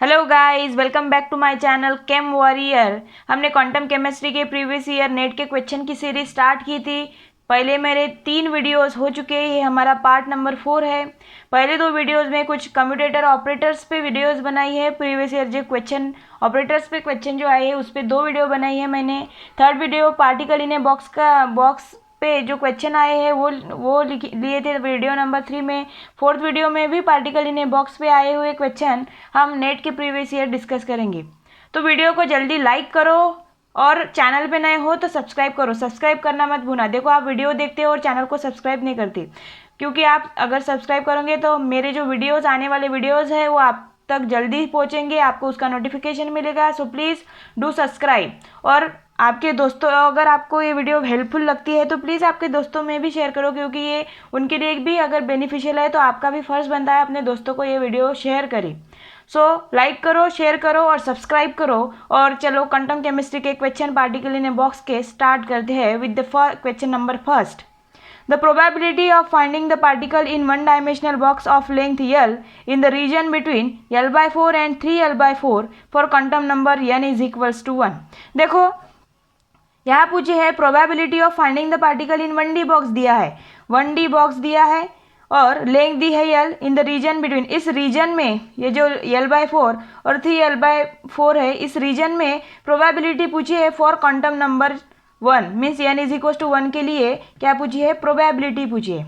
Hello guys, welcome back to my channel chem warrior. हमने quantum chemistry के previous year NET के question की series start की थी। पहले मेरे 3 वीडियोस हो चुके हैं, ये हमारा पार्ट नंबर 4 है। पहले 2 वीडियोस में कुछ कम्यूटेटर ऑपरेटर्स पे वीडियोस बनाई है। प्रीवियस ईयर जो क्वेश्चन ऑपरेटर्स पे क्वेश्चन जो आए हैं उस पर 2 वीडियो बनाई है मैंने। Third video particle in a box पे जो क्वेश्चन आए हैं वो लिए थे वीडियो नंबर 3 में। फोर्थ वीडियो में भी पार्टिकल इन ए बॉक्स पे आए हुए क्वेश्चन हम नेट के प्रीवियस ईयर डिस्कस करेंगे। तो वीडियो को जल्दी लाइक करो और चैनल पे नए हो तो सब्सक्राइब करो। सब्सक्राइब करना मत भूलना। देखो, आप वीडियो देखते हो और चैनल को सब्सक्राइब नहीं करते, क्योंकि आप अगर सब्सक्राइब करोगे तो मेरे जो वीडियोज़ आने वाले वीडियोज़ है वो आप तक जल्दी पहुँचेंगे, आपको उसका नोटिफिकेशन मिलेगा। So please do subscribe. और आपके दोस्तों, अगर आपको ये वीडियो हेल्पफुल लगती है तो प्लीज़ आपके दोस्तों में भी शेयर करो, क्योंकि ये उनके लिए भी अगर बेनिफिशियल है तो आपका भी फ़र्ज़ बनता है अपने दोस्तों को ये वीडियो शेयर करें। सो लाइक करो, शेयर करो और सब्सक्राइब करो। और चलो क्वांटम केमिस्ट्री के question particle in a box के स्टार्ट करते हैं with the question number first. The probability of finding the particle in one-dimensional box of length L in the region between L by 4 and 3L by 4 for quantum number n is equals to 1। देखो, यहाँ पूछे है probability of finding the particle in 1D box दिया है, 1D box दिया है और length दी है L in the region between. इस रीजन में ये जो L by 4 और 3L by 4 है, इस रीजन में प्रोबेबिलिटी पूछी है for quantum number 1 means n is equal to 1 के लिए क्या पूछी है, प्रोबेबिलिटी पूछी है।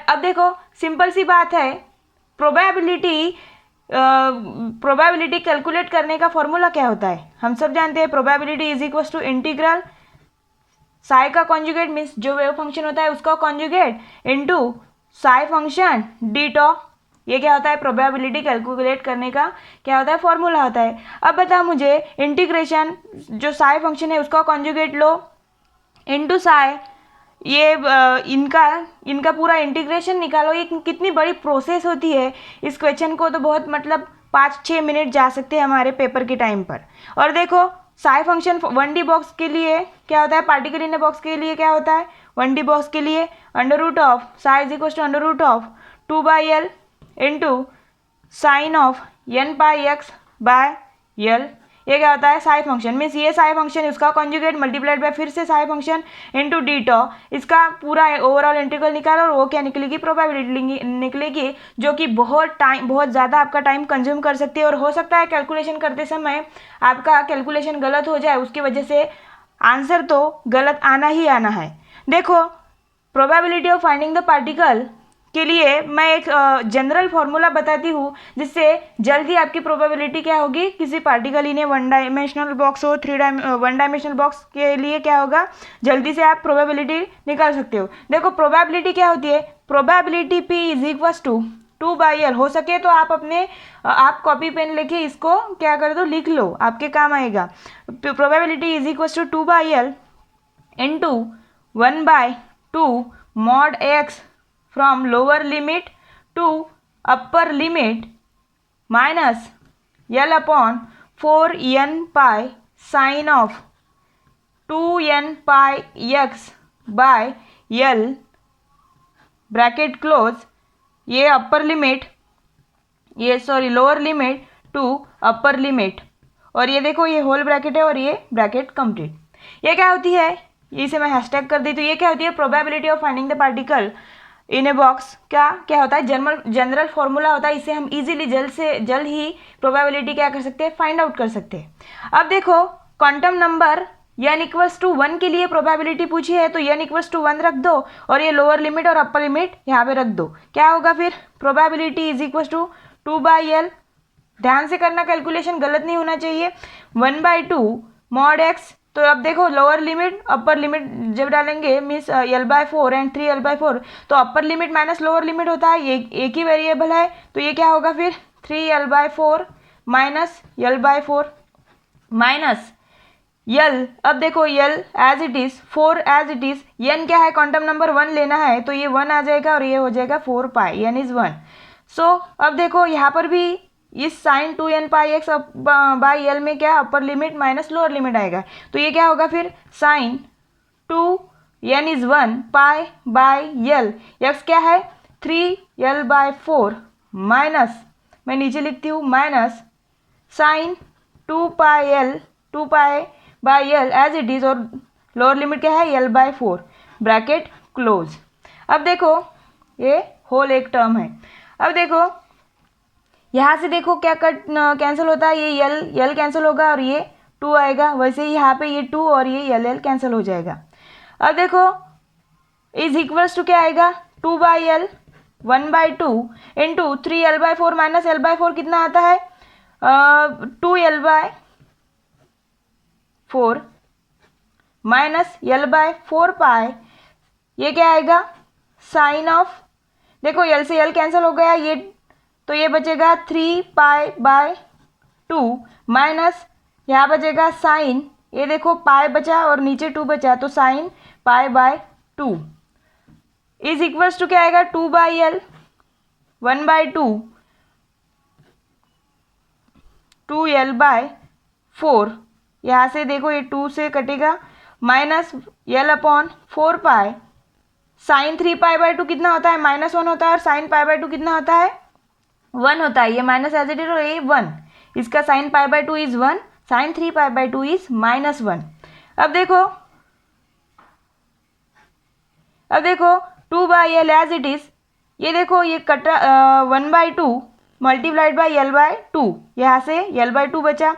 अब देखो, सिंपल सी बात है। प्रोबेबिलिटी कैलकुलेट करने का फॉर्मूला क्या होता है, हम सब जानते हैं। Probability is equal to integral psi का कॉन्जुगेट मीन्स जो वेव फंक्शन होता है उसका conjugate into psi function d tau. ये क्या होता है, प्रोबेबिलिटी कैलकुलेट करने का क्या होता है, फॉर्मूला होता है। अब बता मुझे, इंटीग्रेशन जो साई फंक्शन है उसका कॉन्जुगेट लो इनटू साई, ये इनका पूरा इंटीग्रेशन निकालो। ये कितनी बड़ी प्रोसेस होती है। इस क्वेश्चन को तो बहुत मतलब 5-6 मिनट जा सकते हैं हमारे पेपर के टाइम पर। और देखो, साई फंक्शन 1D बॉक्स के लिए क्या होता है, पार्टिकल इन ए बॉक्स के लिए क्या होता है, 1D बॉक्स के लिए under root of psi is equal to under root of 2/L into sine of n pi x by L। ये क्या होता है, साई फंक्शन मीन्स ये साई फंक्शन उसका कॉन्जुगेट मल्टीप्लाइड बाय फिर से psi function into d tau. इसका पूरा ओवरऑल इंटीग्रल निकालो और वो क्या निकलेगी, प्रोबेबिलिटी निकलेगी, जो कि बहुत ज़्यादा आपका टाइम कंज्यूम कर सकती है। और हो सकता है कैलकुलेशन करते समय आपका कैलकुलेशन गलत हो जाए, उसकी वजह से आंसर तो गलत आना ही आना है। देखो, probability of finding the particle के लिए मैं एक जनरल फॉर्मूला बताती हूँ, जिससे जल्दी आपकी प्रोबेबिलिटी क्या होगी, किसी particle in A 1 dimensional box हो 1 डायमेंशनल बॉक्स के लिए क्या होगा, जल्दी से आप प्रोबेबिलिटी निकाल सकते हो। देखो, प्रोबेबिलिटी क्या होती है, probability P is equal to 2/L। हो सके तो आप कॉपी पेन लेके इसको क्या कर दो, लिख लो, आपके काम आएगा। Probability is equal to 2/L into 1/2 mod x from lower limit to upper limit minus L upon 4n pi sin of 2n pi x by L bracket close. ये upper limit, lower limit to upper limit, और ये देखो ये whole bracket है और ये bracket complete. ये क्या होती है, इसे मैं हैशटैग कर दी। तो ये क्या होती है, probability of finding the particle in a box क्या होता है, जनरल फॉर्मूला होता है। इससे हम इजीली जल्द ही प्रोबेबिलिटी क्या कर सकते हैं, फाइंड आउट कर सकते हैं। अब देखो, quantum number n equals to 1 के लिए प्रोबेबिलिटी पूछी है, तो n इक्वल्स टू 1 रख दो और ये लोअर लिमिट और अपर लिमिट यहाँ पे रख दो। क्या होगा फिर, probability is equals to 2/L। ध्यान से करना, कैलकुलेशन गलत नहीं होना चाहिए। 1/2 mod x। तो अब देखो, लोअर लिमिट अपर लिमिट जब डालेंगे मीन्स L/4 एंड 3L/4, तो अपर लिमिट माइनस लोअर लिमिट होता है, एक ही वेरिएबल है। तो ये क्या होगा फिर, 3L/4 minus L/4 minus L। अब देखो, L as it is, 4 as it is, n क्या है, क्वांटम नंबर 1 लेना है, तो ये 1 आ जाएगा और ये हो जाएगा 4π, n इज 1। सो अब देखो, यहाँ पर भी इस sine 2n pi x by L में क्या, upper limit minus lower limit आएगा। तो ये क्या होगा फिर, sine 2n is 1 pi by L, x क्या है 3L/4 माइनस, मैं नीचे लिखती हूँ, minus sine 2 pi as it is, और लोअर लिमिट क्या है L/4 ब्रैकेट क्लोज। अब देखो ये होल एक टर्म है। अब देखो यहाँ से देखो क्या कट कैंसिल होता है, ये L कैंसिल होगा और ये 2 आएगा, वैसे ही यहाँ पे ये 2 और ये L कैंसिल हो जाएगा। अब देखो इज इक्वल्स टू क्या आएगा 2/L 1/2 into 3L/4 minus L/4 कितना आता है 2L/4 माइनस L/4 पाई, ये क्या आएगा साइन ऑफ, देखो L से L कैंसिल हो गया ये, तो ये बचेगा 3π/2 माइनस यहाँ बचेगा साइन, ये देखो पाई बचा और नीचे 2 बचा तो साइन π/2 इज इक्वल्स टू क्या आएगा 2/L 1/2 2L/4, यहाँ से देखो ये 2 से कटेगा माइनस L/4 पाई, साइन 3π/2 कितना होता है -1 होता है और साइन π/2 कितना होता है 1 होता है, ये माइनस एज इट इज और ये 1, इसका साइन π/2 इज 1, साइन 3π/2 इज -1। अब देखो 2/L एज इट इज, ये देखो ये कटा 1/2 मल्टीप्लाइड बाई L/2, यहाँ से L/2 बचा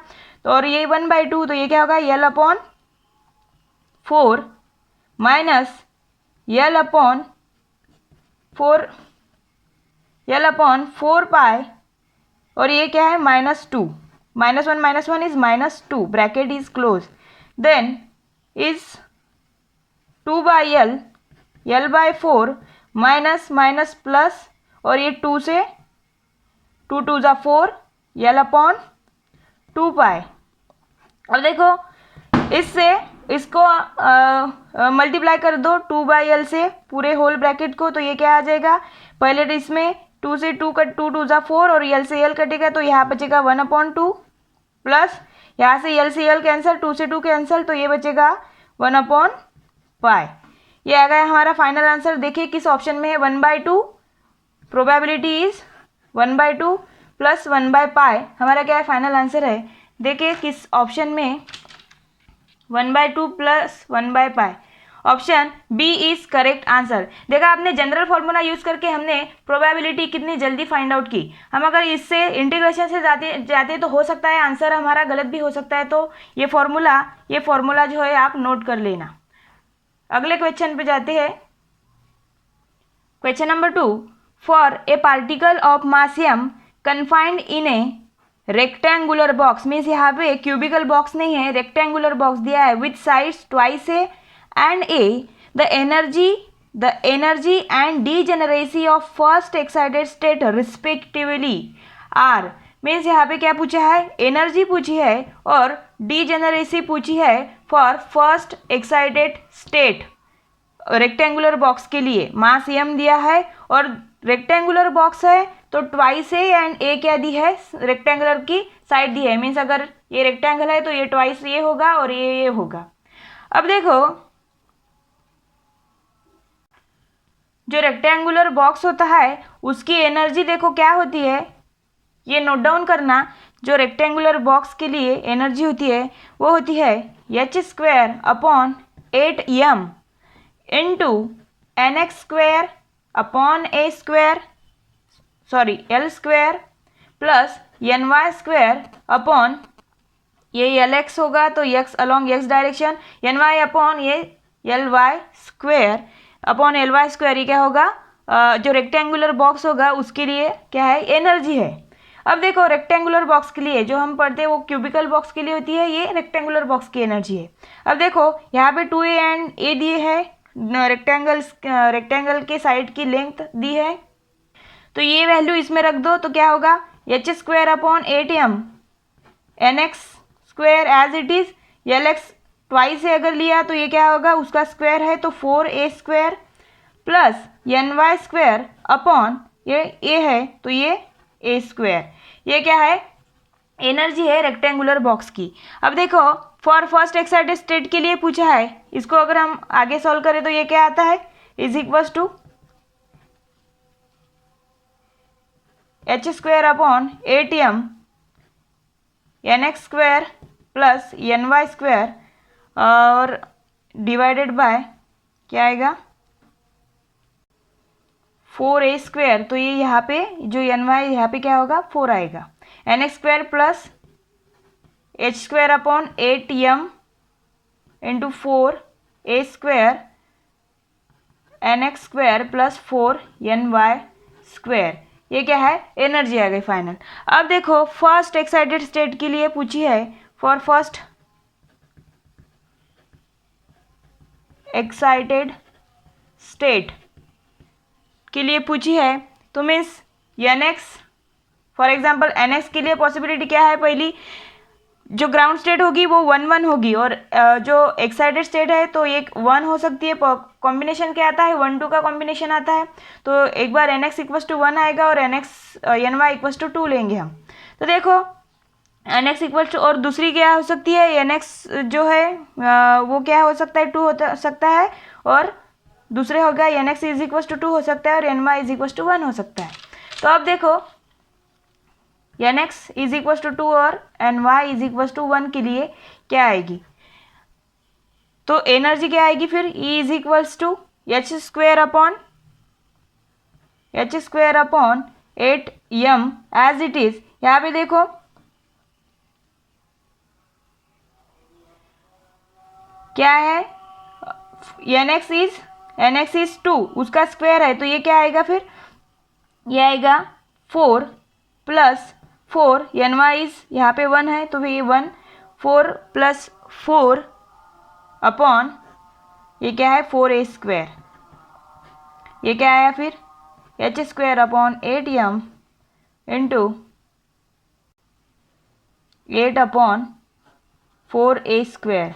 तो और ये 1/2 तो ये क्या होगा L/4 माइनस L/4 पाई, और ये क्या है -2, -1 is -2 bracket is close, then is 2/L L/4 minus minus plus, और ये 2 से 2 2 ज़ा 4 L/2 पाई। अब देखो इससे इसको मल्टीप्लाई कर दो 2/L से पूरे होल ब्रैकेट को, तो ये क्या आ जाएगा, पहले तो इसमें 2 से 2 कट 2 2 ज़ा 4 और L से L कटेगा तो यहाँ बचेगा 1/2 प्लस यहाँ से L से L कैंसिल 2 से 2 कैंसिल तो ये बचेगा 1/π। ये आ गया हमारा फाइनल आंसर। देखिए किस ऑप्शन में है 1/2, प्रोबेबिलिटी इज 1/2 प्लस 1/π, हमारा क्या है फाइनल आंसर है। देखिए किस ऑप्शन में 1/2 plus 1/π, option B is correct answer. देखा आपने जनरल फॉर्मूला यूज करके हमने प्रोबेबिलिटी कितनी जल्दी फाइंड आउट की। हम अगर इससे इंटीग्रेशन से जाते तो हो सकता है आंसर हमारा गलत भी हो सकता है, तो ये फॉर्मूला जो है आप नोट कर लेना। अगले क्वेश्चन पे जाते हैं। Question number 2, for a particle of mass m confined in A rectangular box, means यहाँ पे क्यूबिकल बॉक्स नहीं है, रेक्टेंगुलर बॉक्स दिया है with sides twice a and a, the energy and degeneracy of first excited state respectively are, means यहाँ पे क्या पूछा है, एनर्जी पूछी है और डीजेनरेसी पूछी है for first excited state rectangular box के लिए। मास m दिया है और रेक्टेंगुलर बॉक्स है तो ट्वाइस ए एंड ए क्या दी है, रेक्टेंगुलर की साइड दी है, मीन्स अगर ये रेक्टेंगल है तो ये ट्वाइस ये होगा और ये होगा। अब देखो जो रेक्टेंगुलर बॉक्स होता है उसकी एनर्जी देखो क्या होती है, ये नोट डाउन करना, जो रेक्टेंगुलर बॉक्स के लिए एनर्जी होती है वो होती है h² / 8m into nx² / L² plus ny² upon ये Lx होगा तो x along x direction, ny upon ये Ly² अपॉन Ly², ये क्या होगा जो रेक्टेंगुलर बॉक्स होगा उसके लिए क्या है एनर्जी है। अब देखो रेक्टेंगुलर बॉक्स के लिए जो हम पढ़ते हैं वो क्यूबिकल बॉक्स के लिए होती है, ये रेक्टेंगुलर बॉक्स की एनर्जी है। अब देखो यहाँ पे 2a एंड a दिए है, रेक्टेंगल के साइड की लेंथ दी है, तो ये वैल्यू इसमें रख दो तो क्या होगा h² / 8m nx² as it is, Lx twice से अगर लिया तो ये क्या होगा उसका स्क्वायर है तो 4a² प्लस ny² अपॉन ये a है तो ये a², ये क्या है एनर्जी है रेक्टेंगुलर बॉक्स की। अब देखो फॉर फर्स्ट एक्साइटेड स्टेट के लिए पूछा है, इसको अगर हम आगे सॉल्व करें तो ये क्या आता है is equals to h² / 8m NX² plus NY² और डिवाइडेड बाय क्या आएगा 4A²। तो ये यहाँ पे जो NY यहाँ पे क्या होगा 4 आएगा। NX² plus H² upon 8M into 4A² NX² plus 4NY²। ये क्या है एनर्जी आ गई फाइनल। अब देखो फर्स्ट एक्साइटेड स्टेट के लिए पूछी है, फॉर फर्स्ट एक्साइटेड स्टेट के लिए पूछी है, तो means NX for example NX के लिए पॉसिबिलिटी क्या है, पहली जो ग्राउंड स्टेट होगी वो 1 1 होगी और जो एक्साइटेड स्टेट है तो एक 1 हो सकती है। कॉम्बिनेशन क्या आता है 1 2 का कॉम्बिनेशन आता है। तो एक बार NX = 1 आएगा और NY = 2 लेंगे हम। तो देखो NX = और दूसरी क्या हो सकती है NX जो है वो क्या हो सकता है 2 हो सकता है और दूसरे होगा NX = 2 हो सकता है और NY = 1 हो सकता है। तो अब देखो NX = 2 और NY = 1 के लिए क्या आएगी, तो एनर्जी क्या आएगी फिर E = H² upon 8M as it is. यहाँ पे देखो क्या है NX इज 2 उसका स्क्वायर है, तो ये क्या आएगा फिर ये आएगा 4 प्लस 4 NY इज यहाँ पे 1 है तो ये 1 4 प्लस 4 अपॉन ये क्या है 4A²। ये क्या आया फिर H² upon 8M into 8 upon 4A²।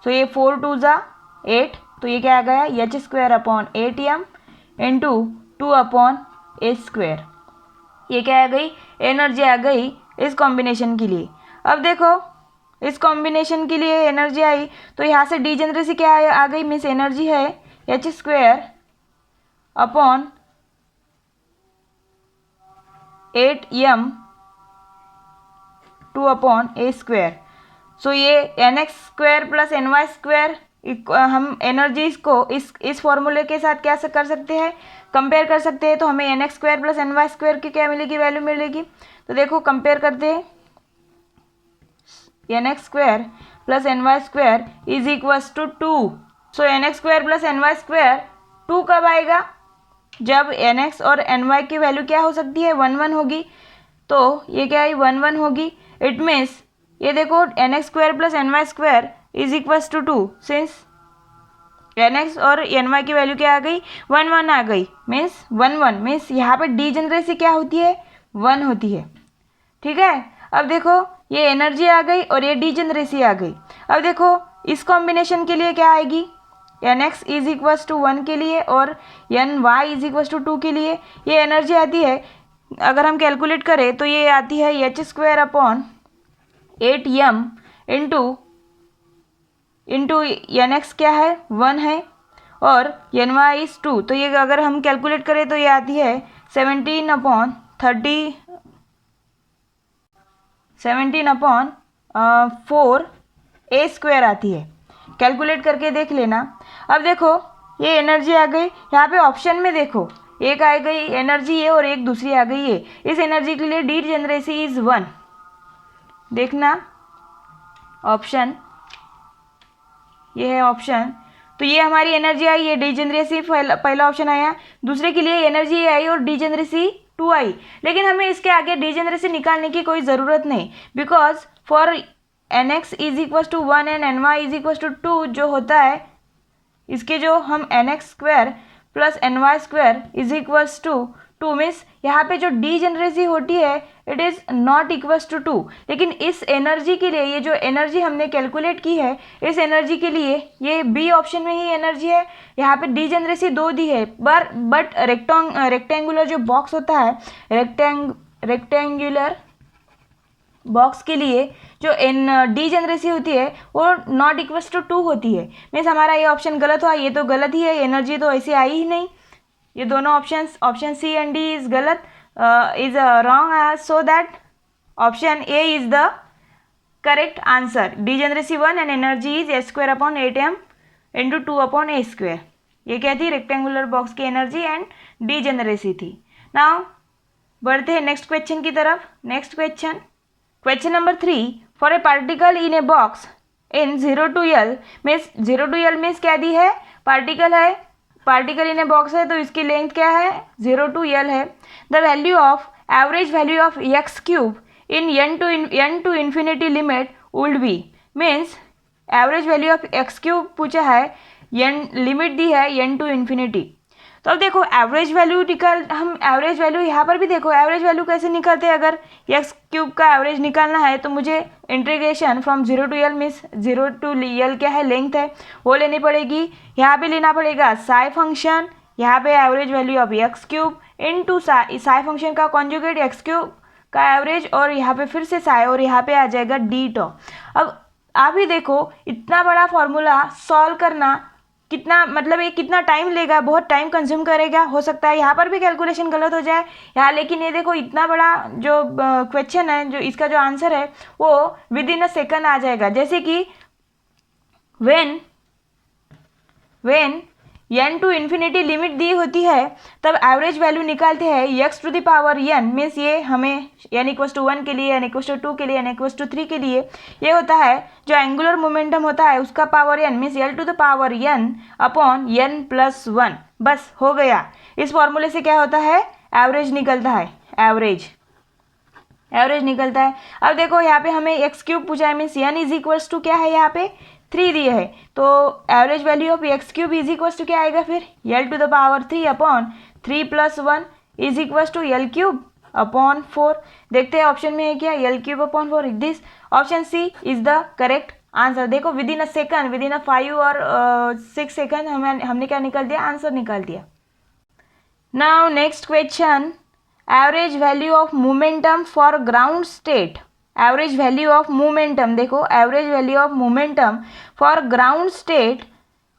सो ये 4 2 ज़ा 8, तो ये क्या आ गया H² upon 8M into 2 upon A²। ये क्या आ गई एनर्जी आ गई इस कॉम्बिनेशन के लिए। अब देखो इस कॉम्बिनेशन के लिए एनर्जी आई तो यहाँ से डीजेनरेसी क्या आ गई, मीन्स एनर्जी है H² upon 8M 2 upon A²। सो ये NX² प्लस NY² हम एनर्जीज को इस फॉर्मूले के साथ क्या कर सकते हैं कंपेयर कर सकते हैं। तो हमें NX² प्लस NY² की क्या मिलेगी वैल्यू मिलेगी। तो देखो कंपेयर करते हैं NX² plus NY² is equals to 2। So NX² plus NY² 2 कब आएगा जब NX और NY की वैल्यू क्या हो सकती है 1 1 होगी। तो ये क्या है 1 1 होगी। इट मीन्स ये देखो NX² plus NY² is equals to 2 since NX और NY की वैल्यू क्या आ गई 1 1 आ गई। मीन्स 1 1 मीन्स यहाँ पे डीजेनरेसी क्या होती है 1 होती है। ठीक है, अब देखो ये एनर्जी आ गई और ये डीजेनरेसी आ गई। अब देखो इस कॉम्बिनेशन के लिए क्या आएगी NX = 1 के लिए और NY = 2 के लिए ये एनर्जी आती है। अगर हम कैलकुलेट करें तो ये आती है H² upon 8M into NX क्या है 1 है और NY इज 2। तो ये अगर हम कैलकुलेट करें तो ये आती है 17 अपॉन 4A² आती है। कैलकुलेट करके देख लेना। अब देखो ये एनर्जी आ गई, यहाँ पे ऑप्शन में देखो एक आ गई एनर्जी ये और एक दूसरी आ गई ये। इस एनर्जी के लिए डीजेनरेसी इज 1। देखना ऑप्शन ये है ऑप्शन, तो ये हमारी एनर्जी आई, ये डीजेनरेसी पहला ऑप्शन आया। दूसरे के लिए एनर्जी आई और डीजेनरेसी 2 आई। लेकिन हमें इसके आगे डीजेनरेसी निकालने की कोई ज़रूरत नहीं, because for NX = 1 and NY = 2 जो होता है इसके जो हम NX² plus NY² is equals to 2 means यहाँ पे जो डीजेनरेसी होती है it is not equals to 2। लेकिन इस एनर्जी के लिए ये जो एनर्जी हमने कैलकुलेट की है इस एनर्जी के लिए ये बी ऑप्शन में ही एनर्जी है। यहाँ पे डीजेनरेसी 2 दी है बट रेक्टेंगुलर जो बॉक्स होता है रेक्टेंगुलर बॉक्स के लिए जो डीजेनरेसी होती है वो नॉट इक्वल्स टू 2 होती है। मीन्स हमारा ये ऑप्शन गलत हुआ, ये तो गलत ही है, एनर्जी तो ऐसे आई ही नहीं। ये दोनों option C and D is गलत is wrong, so that option A is the correct answer degeneracy 1 and energy is h²/8m into 2/a². ये क्या थी? रेक्टेंगुलर बॉक्स की एनर्जी एंड डिजेनरेसी थी. नाउ बढ़ते हैं नेक्स्ट क्वेश्चन की तरफ. Next question number 3. For a particle in a box in 0 to L means 0 to L means क्या दी है? पार्टिकल है, पार्टिकल इन ए बॉक्स है तो इसकी लेंथ क्या है? 0 to L है. The value of average value of x³ in n to infinity limit would be. Means average value of x³ पूछा है, n लिमिट दी है n to infinity. तो अब देखो एवरेज वैल्यू हम एवरेज वैल्यू यहाँ पर भी देखो एवरेज वैल्यू कैसे निकालते हैं. अगर x³ का एवरेज निकालना है तो मुझे integration from 0 to L means 0 to L क्या है? लेंथ है, वो लेनी पड़ेगी. यहाँ पे लेना पड़ेगा साई फंक्शन, यहाँ पे average value of x³ into psi function का कॉन्जुगेट x³ का एवरेज, और यहाँ पे फिर से साई, और यहाँ पे आ जाएगा डी टॉ. अब आप ही देखो इतना बड़ा फॉर्मूला सॉल्व करना कितना, मतलब ये कितना टाइम लेगा? बहुत टाइम कंज्यूम करेगा. हो सकता है यहाँ पर भी कैलकुलेशन गलत हो जाए यहाँ, लेकिन ये देखो इतना बड़ा जो क्वेश्चन है, जो इसका जो आंसर है वो विद इन अ सेकंड आ जाएगा. जैसे कि when n to infinity limit दी होती है तब एवरेज वैल्यू निकालते हैं x⁴n मीन्स ये हमें n=1 के लिए, n=2 के लिए, n=3 के लिए ये होता है जो एंगुलर मोमेंटम होता है उसका पावर n मीन्स L⁴n/n+1. बस हो गया. इस फॉर्मूले से क्या होता है? एवरेज निकलता है. एवरेज निकलता है. अब देखो यहाँ पे हमें x³ पूछा है मीन्स n क्या है? यहाँ पे 3 दिए है तो एवरेज वैल्यू ऑफ x³ क्या आएगा फिर? L⁴ 3/3 देखते हैं ऑप्शन में है क्या? L³/4. This option C is the correct answer. देखो within a second, within a 5 और 6 सेकंड हमने क्या निकाल दिया? आंसर निकाल दिया. Now next question. Average value of momentum for ground state. Average value of momentum, देखो average value of momentum for ground state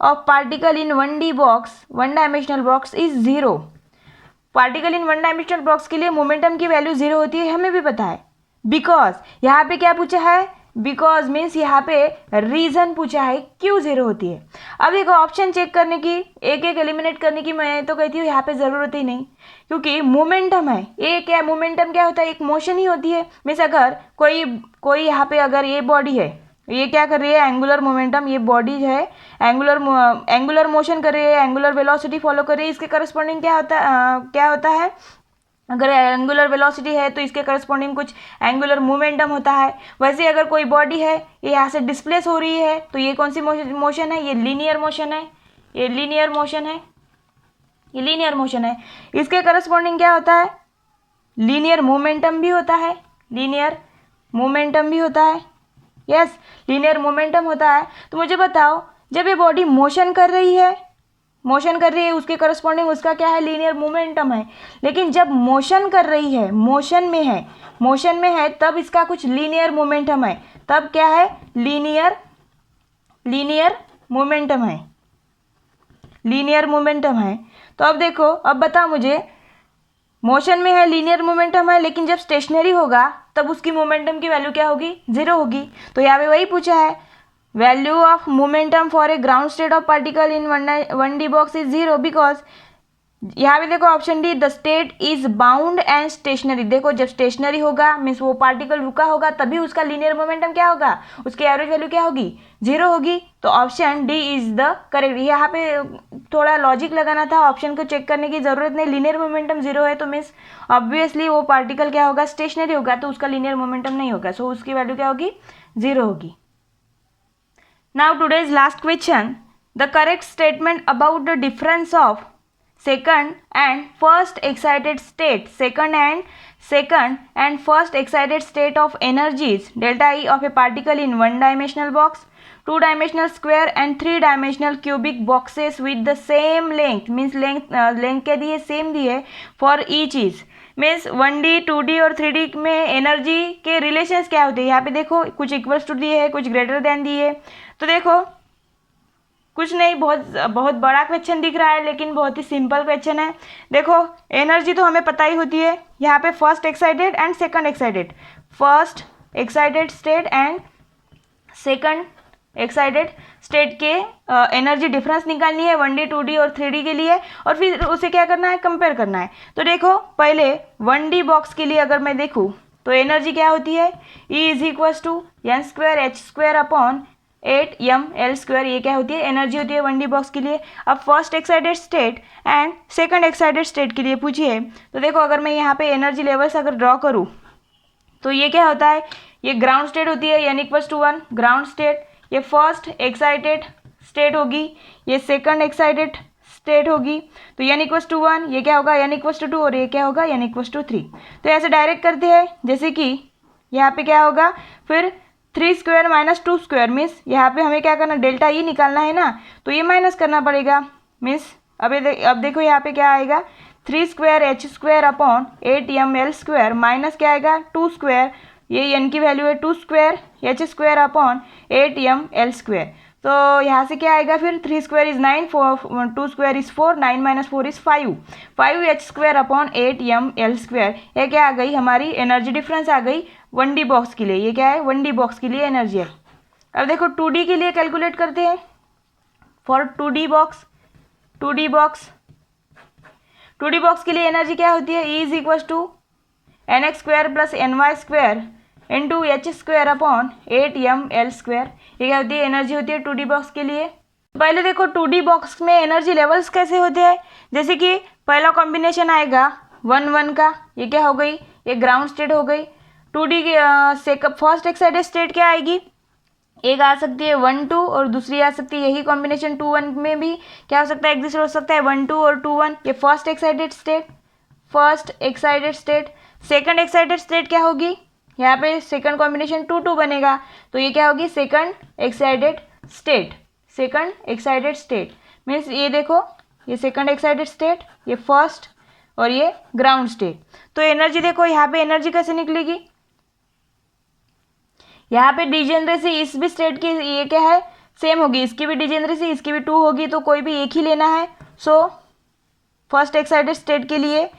of particle in 1D box, 1 dimensional box is 0. Particle in 1 dimensional box के लिए momentum की value 0 होती है, हमें भी पता है. बिकॉज यहाँ पे क्या पूछा है? बिकॉज मीन्स यहाँ पे रीजन पूछा है क्यों 0 होती है. अब देखो ऑप्शन चेक करने की, एक एक एलिमिनेट करने की मैं तो कहती हूँ यहाँ पे ज़रूरत ही नहीं, क्योंकि मोमेंटम है. ये क्या मोमेंटम क्या होता है? एक मोशन ही होती है. मीन्स अगर कोई यहाँ पे अगर ये बॉडी है, ये क्या कर रही है? Angular momentum. ये बॉडी है एंगुलर मोशन कर रही है, एंगुलर वेलोसिटी फॉलो कर रही है. इसके करस्पॉन्डिंग क्या होता है? अगर एंगुलर वेलोसिटी है तो इसके करस्पॉन्डिंग कुछ एंगुलर मोमेंटम होता है. वैसे अगर कोई बॉडी है ये यहाँ से डिस्प्लेस हो रही है तो ये कौन सी मोशन है? ये लीनियर मोशन है. ये लीनियर मोशन है. इसके करस्पॉन्डिंग क्या होता है? लीनियर मोमेंटम भी होता है. यस, लीनियर मोमेंटम होता है. तो मुझे बताओ जब ये बॉडी मोशन कर रही है उसके करस्पॉन्डिंग उसका क्या है? लीनियर मोमेंटम है. लेकिन जब मोशन कर रही है, मोशन में है तब इसका कुछ लीनियर मोमेंटम है. तब क्या है? लीनियर मोमेंटम है. तो अब देखो, अब बता मुझे, मोशन में है, लीनियर मोमेंटम है, लेकिन जब स्टेशनरी होगा तब उसकी मोमेंटम की वैल्यू क्या होगी? 0 होगी. तो यहाँ पे वही पूछा है, value of momentum for a ground state of particle in 1D box is 0 because यहाँ पे देखो option D, the state is bound and stationary. देखो जब स्टेशनरी होगा मीन्स वो पार्टिकल रुका होगा तभी उसका लीनियर मोमेंटम क्या होगा? उसकी एवरेज वैल्यू क्या होगी? 0 होगी. तो option D is the correct. यहाँ पे थोड़ा लॉजिक लगाना था, ऑप्शन को चेक करने की जरूरत नहीं. लीनियर मोमेंटम 0 है तो मीन्स ऑब्वियसली वो पार्टिकल क्या होगा? स्टेशनरी होगा, तो उसका लीनियर मोमेंटम नहीं होगा. सो उसकी वैल्यू क्या होगी? 0 होगी. Now today's last question. The correct statement about the difference of second and first excited state of energies delta E of a particle in 1 dimensional box, 2 dimensional square and 3 dimensional cubic boxes with the same length means length क्या दी है? Same दी है. for each is means 1D 2D और 3D में energy के relations क्या होते हैं? यहाँ पे देखो कुछ इक्वल्स टू दिए है, कुछ ग्रेटर देन दिए. तो देखो कुछ नहीं, बहुत बड़ा क्वेश्चन दिख रहा है लेकिन बहुत ही सिंपल क्वेश्चन है. देखो एनर्जी तो हमें पता ही होती है. यहाँ पे first excited and second excited, first excited state and second excited state के एनर्जी डिफरेंस निकालनी है 1D 2D और 3D के लिए, और फिर उसे क्या करना है, कंपेयर करना है। तो देखो पहले 1D बॉक्स के लिए अगर मैं देखूँ तो एनर्जी क्या होती है, E is equals to n² upon 8ml², ये क्या होती है, एनर्जी होती है 1D बॉक्स के लिए। अब first excited state and second excited state के लिए पूछिए, तो देखो अगर मैं यहाँ पे एनर्जी लेवल्स अगर ड्रॉ करूँ तो ये क्या होता है, ये ग्राउंड स्टेट होती है n=1 ग्राउंड स्टेट, ये फर्स्ट एक्साइटेड स्टेट होगी, ये सेकंड एक्साइटेड स्टेट होगी। तो n=1 ये क्या होगा, n=2 और ये क्या होगा, n=3। तो ऐसे डायरेक्ट करते हैं, जैसे कि यहाँ पे क्या होगा, फिर 3² - 2² मीन्स यहाँ पे हमें क्या करना, डेल्टा ई निकालना है ना, तो ये माइनस करना पड़ेगा। मीन्स अब देखो यहाँ पे क्या आएगा, 3² अपॉन 8ml² माइनस क्या आएगा, 2², ये n की वैल्यू है 2² अपॉन 8ml²। तो यहाँ से क्या आएगा फिर, 3² is 9, 2² is 4, 9 - 4 is 5, 5h² upon 8ml²। ये क्या आ गई, हमारी एनर्जी डिफरेंस आ गई 1D बॉक्स के लिए। ये क्या है, 1D बॉक्स के लिए एनर्जी है। अब देखो 2D के लिए कैलकुलेट करते हैं। फॉर 2D बॉक्स के लिए एनर्जी क्या होती है, E is equals to nx² plus ny² into h² upon 8ml²। ये क्या होती है, एनर्जी होती है 2D बॉक्स के लिए। पहले देखो 2D बॉक्स में एनर्जी लेवल्स कैसे होते हैं, जैसे कि पहला कॉम्बिनेशन आएगा 1 1 का, ये क्या हो गई, ये ग्राउंड स्टेट हो गई। 2D की फर्स्ट एक्साइटेड स्टेट क्या आएगी, एक आ सकती है 1 2 और दूसरी आ सकती है, यही कॉम्बिनेशन 2 1 में भी क्या हो सकता है, एग्जिस्ट हो सकता है 1 2 और 2 1। ये first excited state. Second excited state क्या होगी, यहाँ पे सेकंड कॉम्बिनेशन 2 2 बनेगा, तो ये क्या होगी, सेकंड एक्साइटेड स्टेट। मीन्स ये देखो, ये सेकंड एक्साइटेड स्टेट, ये फर्स्ट और ये ग्राउंड स्टेट। तो एनर्जी देखो यहाँ पे एनर्जी कैसे निकलेगी, यहाँ पे डिजेनरेसी इस भी स्टेट की ये क्या है, सेम होगी, इसकी भी डिजेनरेसी, इसकी भी 2 होगी, तो कोई भी एक ही लेना है। सो फर्स्ट एक्साइटेड स्टेट के लिए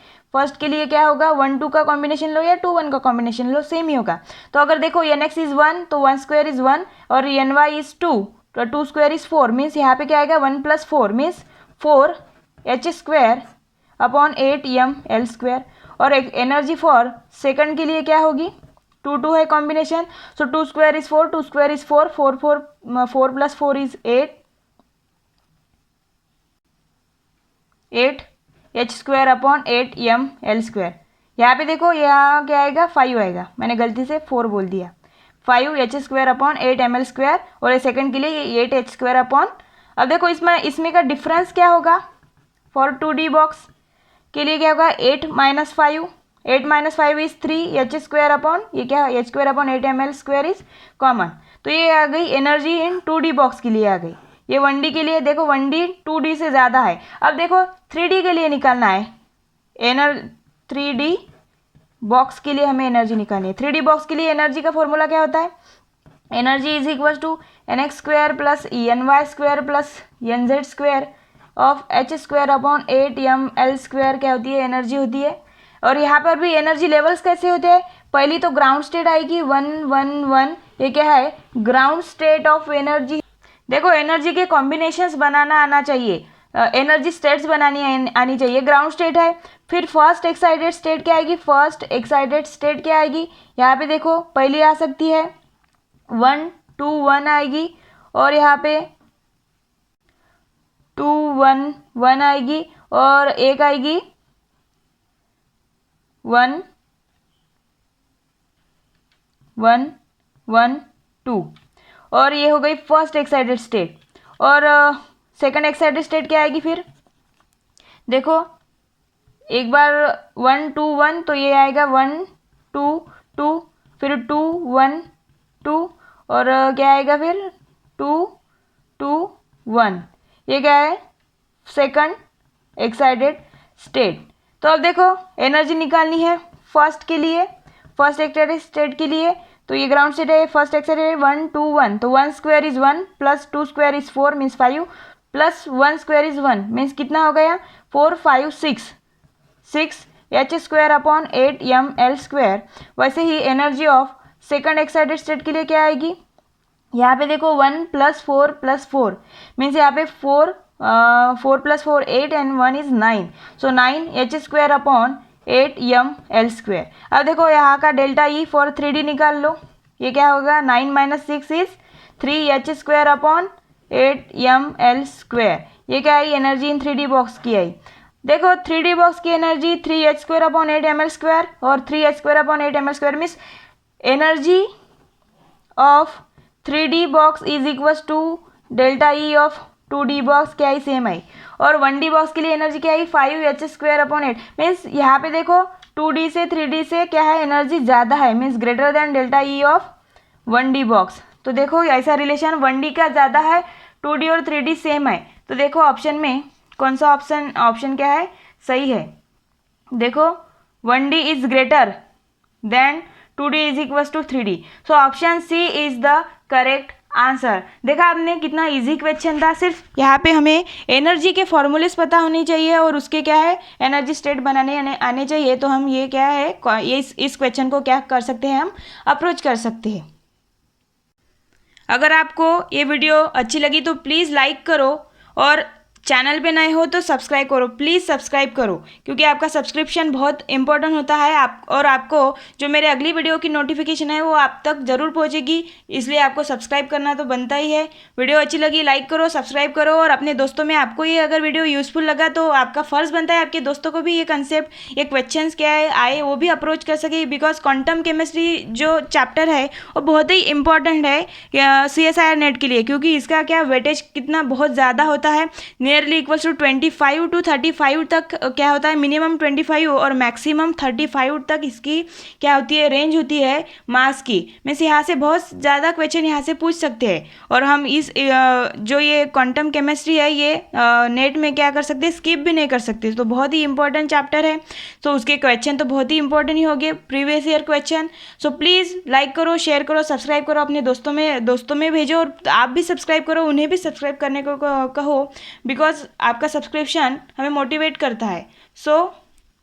क्या होगा, 1 2 का कॉम्बिनेशन लो या 2 1 का कॉम्बिनेशन लो, सेम ही होगा। तो अगर देखो nx इज 1 तो 1² इज 1 और ny इज 2 तो 2² इज 4, मीन्स यहाँ पे क्या आएगा 1 + 4 मीन्स 4h² अपॉन 8ml²। और एनर्जी फॉर सेकंड के लिए क्या होगी, 2 2 है combination, so 2² is 4, 2² is 4, 4 + 4 is 8h² upon 8ml²। यहाँ पे देखो यहाँ क्या आएगा, 5 आएगा, मैंने गलती से 4 बोल दिया, 5h² अपॉन 8ml²। और ये सेकंड के लिए 8h² अपॉन, अब देखो इसमें का डिफरेंस क्या होगा, फॉर 2D बॉक्स के लिए क्या होगा, 8 - 5, 8 - 5 इज 3h² अपॉन, ये क्या h² upon 8ml² is common. तो ये आ गई एनर्जी इन 2D बॉक्स के लिए आ गई। ये 1D के लिए देखो 1D 2D से ज़्यादा है। अब देखो 3D के लिए निकालना है 3D बॉक्स के लिए हमें एनर्जी निकालनी है। 3D बॉक्स के लिए एनर्जी का फॉर्मूला क्या होता है, energy is equal to nx² plus ny² plus nz² of h² upon 8ml² क्या होती है, एनर्जी होती है। और यहाँ पर भी एनर्जी लेवल्स कैसे होते हैं, पहली तो ग्राउंड स्टेट आएगी 1 1 1, ये क्या है, ग्राउंड स्टेट ऑफ एनर्जी। देखो एनर्जी के कॉम्बिनेशंस बनाना आना चाहिए, एनर्जी स्टेट्स बनानी आनी चाहिए। ग्राउंड स्टेट है, फिर फर्स्ट एक्साइटेड स्टेट क्या आएगी, यहाँ पे देखो पहली आ सकती है 1 2 1 आएगी, और यहाँ पे 2 1 1 आएगी, और एक आएगी 1 1 1 2, और ये हो गई फर्स्ट एक्साइटेड स्टेट। और सेकंड एक्साइटेड स्टेट क्या आएगी, फिर देखो एक बार 1 2 1 तो ये आएगा 1 2 2, फिर 2 1 2, और क्या आएगा फिर 2 2 1, ये क्या है, सेकंड एक्साइटेड स्टेट। तो अब देखो एनर्जी निकालनी है फर्स्ट एक्साइटेड स्टेट के लिए, तो ये ग्राउंड स्टेट है, फर्स्ट एक्साइटेड 1 2 1, तो 1² is 1 plus 2² is 4 means 5 plus 1² is 1 means कितना हो गया, 4 5 6h² अपॉन 8ml²। वैसे ही energy of second excited state के लिए क्या आएगी, यहाँ पे देखो 1 + 4 + 4 मीन्स यहाँ पे 4 + 4 8 and 1 is 9, so 9h² upon 8ml²। अब देखो यहाँ का डेल्टा ई फॉर 3D निकाल लो, ये क्या होगा 9 - 6 इज 3h² अपॉन 8ml²। ये क्या है, एनर्जी इन 3D बॉक्स की आई। देखो 3D बॉक्स की एनर्जी 3h² अपॉन 8ml² और 3h² upon 8ml² means energy of 3D box is equal to delta E of 2D box क्या है, सेम आई। और 1D बॉक्स के लिए एनर्जी क्या है 5h² अपॉन 8 मीन्स यहाँ पे देखो 2D से 3D से क्या है एनर्जी ज़्यादा है, means greater than delta E of 1D box. तो देखो ऐसा रिलेशन 1D का ज़्यादा है, 2D और 3D सेम है। तो देखो ऑप्शन में कौन सा ऑप्शन क्या है, सही है। देखो 1D is greater than 2D is equal to 3D, so option C is the correct answer. देखा आपने कितना इजी क्वेश्चन था, सिर्फ यहाँ पे हमें एनर्जी के फॉर्मूलेस पता होनी चाहिए और उसके क्या है एनर्जी स्टेट बनाने आने चाहिए, तो हम ये क्या है ये इस क्वेश्चन को क्या कर सकते हैं, हम अप्रोच कर सकते हैं। अगर आपको ये वीडियो अच्छी लगी तो प्लीज़ लाइक करो और चैनल पे नए हो तो सब्सक्राइब करो, प्लीज़ सब्सक्राइब करो, क्योंकि आपका सब्सक्रिप्शन बहुत इंपॉर्टेंट होता है। आपको जो मेरे अगली वीडियो की नोटिफिकेशन है वो आप तक ज़रूर पहुंचेगी, इसलिए आपको सब्सक्राइब करना तो बनता ही है। वीडियो अच्छी लगी लाइक करो, सब्सक्राइब करो और अपने दोस्तों में आपको ये अगर वीडियो यूज़फुल लगा तो आपका फ़र्ज़ बनता है आपके दोस्तों को भी ये कंसेप्ट, ये क्वेश्चन क्या है आए वो भी अप्रोच कर सके, बिकॉज क्वांटम केमिस्ट्री जो चैप्टर है वो बहुत ही इंपॉर्टेंट है CSIR नेट के लिए, क्योंकि इसका क्या वेटेज कितना बहुत ज़्यादा होता है, नियरली इक्वल्स टू 25 to 35 तक क्या होता है, मिनिमम 25 और मैक्सिमम 35 तक इसकी क्या होती है रेंज होती है मास की। मीन्स यहाँ से बहुत ज़्यादा क्वेश्चन यहाँ से पूछ सकते हैं और हम इस जो ये क्वांटम केमिस्ट्री है ये नेट में क्या कर सकते हैं, स्किप भी नहीं कर सकते। तो बहुत ही इंपॉर्टेंट चैप्टर है, तो उसके क्वेश्चन तो बहुत ही इंपॉर्टेंट ही हो गए, previous year question. So please like करो, शेयर करो, सब्सक्राइब करो, अपने दोस्तों में भेजो और आप भी सब्सक्राइब करो, उन्हें भी सब्सक्राइब करने को कहो, बिकॉज आपका सब्सक्रिप्शन हमें मोटिवेट करता है। So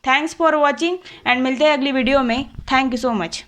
thanks for watching and मिलते हैं अगली वीडियो में। Thank you so much.